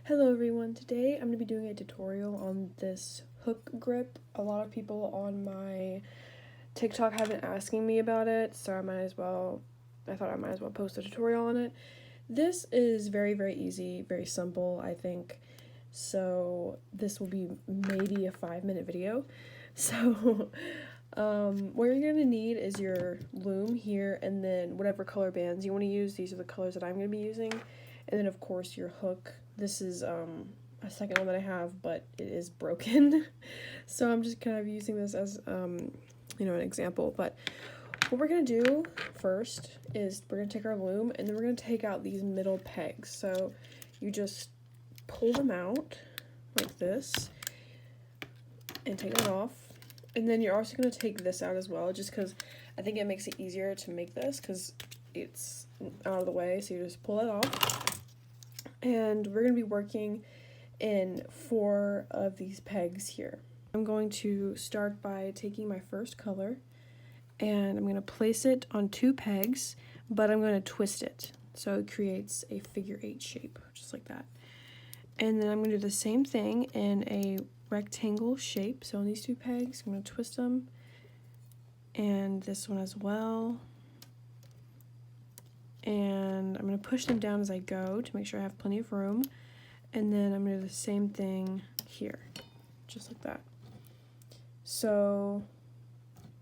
Hello everyone, today I'm going to be doing a tutorial on this hook grip. A lot of people on my TikTok have been asking me about it, so I thought I might as well post a tutorial on it. This is very easy, very simple, I think. So this will be maybe a 5-minute video. So what you're going to need is your loom here, and then whatever color bands you want to use. These are the colors that I'm going to be using. And then of course your hook. This is a second one that I have, but it is broken. So I'm just kind of using this as an example. But what we're gonna do first is we're gonna take our loom and then we're gonna take out these middle pegs. So you just pull them out like this and take them off. And then you're also gonna take this out as well, just because I think it makes it easier to make this because it's out of the way. So you just pull it off. And we're going to be working in 4 of these pegs here. I'm going to start by taking my first color and I'm going to place it on 2 pegs, but I'm going to twist it so it creates a figure 8 shape, just like that. And then I'm going to do the same thing in a rectangle shape. So on these 2 pegs, I'm going to twist them, and this one as well. And I'm going to push them down as I go to make sure I have plenty of room. And then I'm going to do the same thing here, just like that. So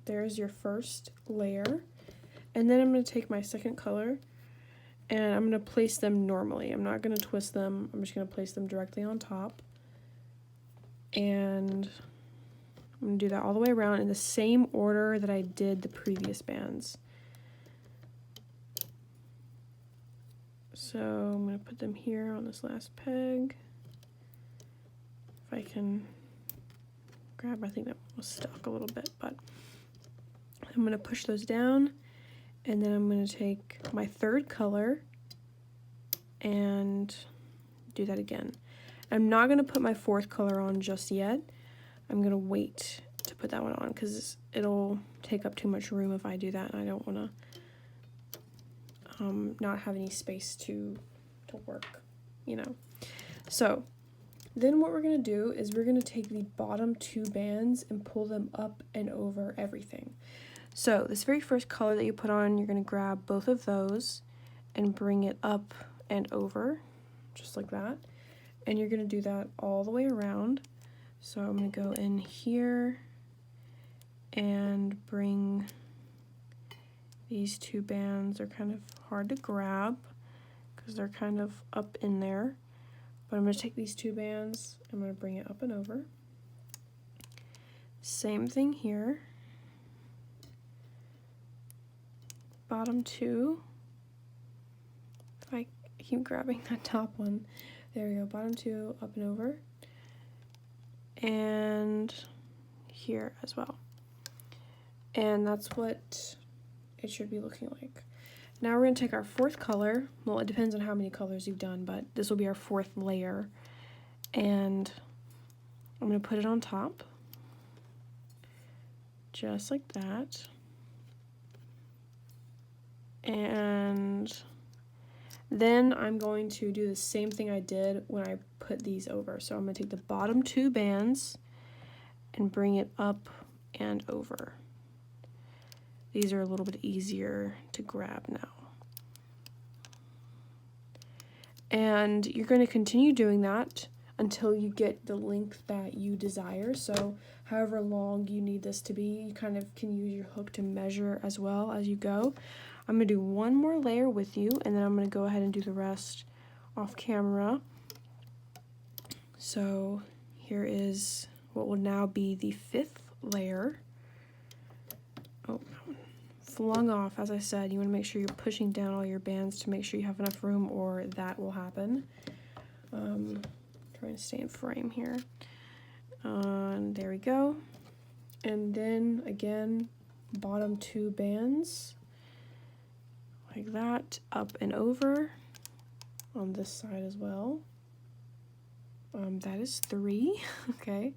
there's your first layer. And then I'm going to take my second color and I'm going to place them normally. I'm not going to twist them. I'm just going to place them directly on top. And I'm going to do that all the way around in the same order that I did the previous bands. So I'm going to put them here on this last peg. If I can grab, I think that was stuck a little bit, but I'm going to push those down, and then I'm going to take my third color and do that again. I'm not going to put my fourth color on just yet. I'm going to wait to put that one on because it'll take up too much room if I do that, and I don't want to not have any space to work, So then what we're going to do is we're going to take the bottom 2 bands and pull them up and over everything. So this very first color that you put on, you're going to grab both of those and bring it up and over, just like that. And you're going to do that all the way around. So I'm going to go in here and bring these 2 bands. Are kind of hard to grab because they're kind of up in there. But I'm going to take these 2 bands, I'm going to bring it up and over. Same thing here. Bottom 2. If I keep grabbing that top one. There we go. Bottom 2, up and over. And here as well. And that's what it should be looking like. Now we're going to take our fourth color. Well, it depends on how many colors you've done, but this will be our 4th layer. And I'm going to put it on top, just like that. And then I'm going to do the same thing I did when I put these over. So I'm going to take the bottom 2 bands and bring it up and over. These are a little bit easier to grab now. And you're going to continue doing that until you get the length that you desire. So however long you need this to be, you kind of can use your hook to measure as well as you go. I'm going to do one more layer with you, and then I'm going to go ahead and do the rest off camera. So here is what will now be the 5th layer. Oh, flung off. As I said, you want to make sure you're pushing down all your bands to make sure you have enough room, or that will happen. Trying to stay in frame here. And there we go. And then again, bottom 2 bands like that, up and over on this side as well. That is 3. Okay.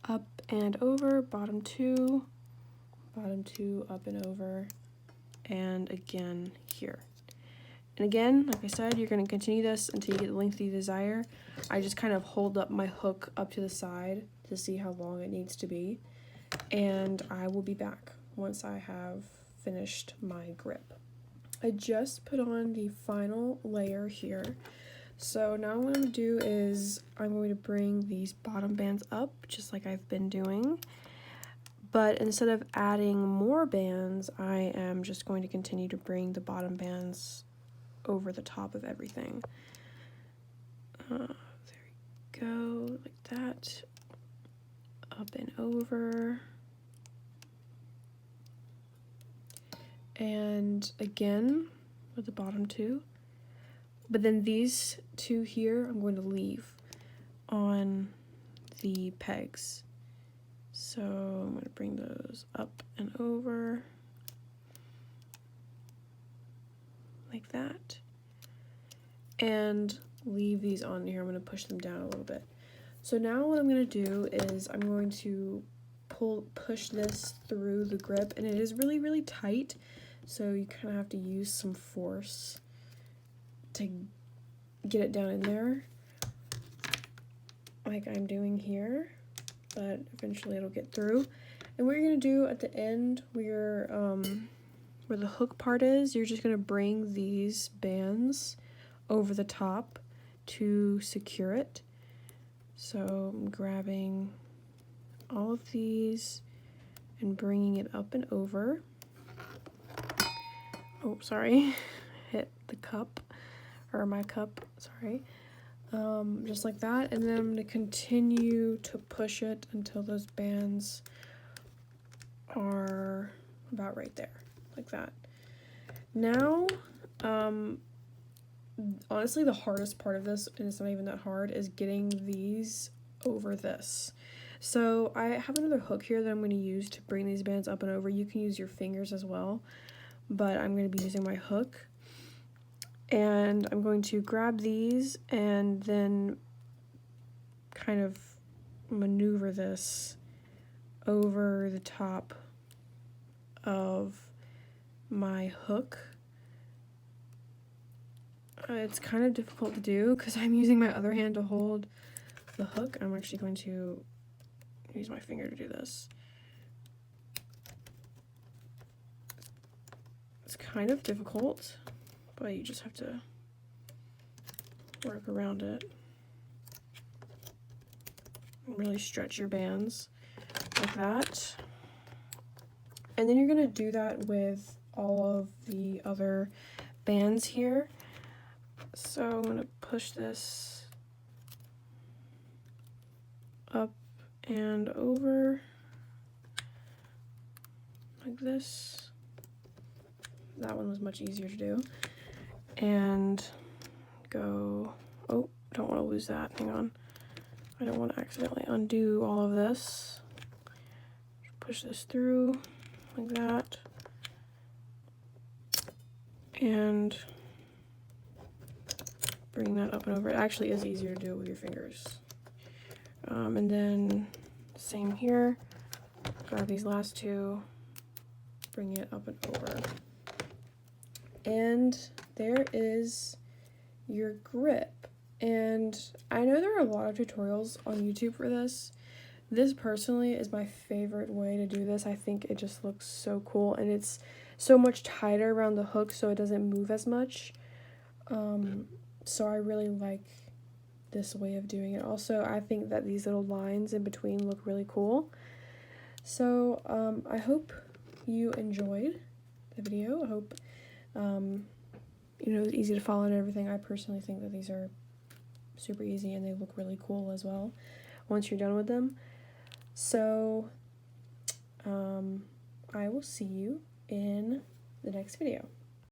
Up and over, bottom 2, up and over, and again here. And again, like I said, you're going to continue this until you get the length you desire. I just kind of hold up my hook up to the side to see how long it needs to be. And I will be back once I have finished my grip. I just put on the final layer here. So now what I'm going to do is I'm going to bring these bottom bands up just like I've been doing. But instead of adding more bands, I am just going to continue to bring the bottom bands over the top of everything. There we go, like that. Up and over. And again with the bottom two. But then these two here I'm going to leave on the pegs. So I'm going to bring those up and over like that. And leave these on here. I'm going to push them down a little bit. So now what I'm going to do is I'm going to push this through the grip, and it is really, really tight. So you kind of have to use some force to get it down in there, like I'm doing here, but eventually it'll get through. And what you're going to do at the end, where the hook part is, you're just going to bring these bands over the top to secure it. So I'm grabbing all of these and bringing it up and over. Oh, sorry, hit the cup, or my cup, sorry. Just like that, and then I'm going to continue to push it until those bands are about right there, like that. Now, honestly, the hardest part of this, and it's not even that hard, is getting these over this. So I have another hook here that I'm going to use to bring these bands up and over. You can use your fingers as well, but I'm going to be using my hook. And I'm going to grab these and then kind of maneuver this over the top of my hook. It's kind of difficult to do because I'm using my other hand to hold the hook. I'm actually going to use my finger to do this. It's kind of difficult, but you just have to work around it. Really stretch your bands like that. And then you're going to do that with all of the other bands here. So I'm going to push this up and over like this. That one was much easier to do. And go, oh, don't want to lose that, hang on. I don't want to accidentally undo all of this. Push this through like that. And bring that up and over. It actually is easier to do it with your fingers. And then same here. Grab these last two, bring it up and over. And there is your grip. And I know there are a lot of tutorials on YouTube for this. This personally is my favorite way to do this. I think it just looks so cool, and it's so much tighter around the hook so it doesn't move as much. So I really like this way of doing it. Also, I think that these little lines in between look really cool. So I hope you enjoyed the video. I hope you know, it's easy to follow and everything. I personally think that these are super easy and they look really cool as well once you're done with them. So I will see you in the next video.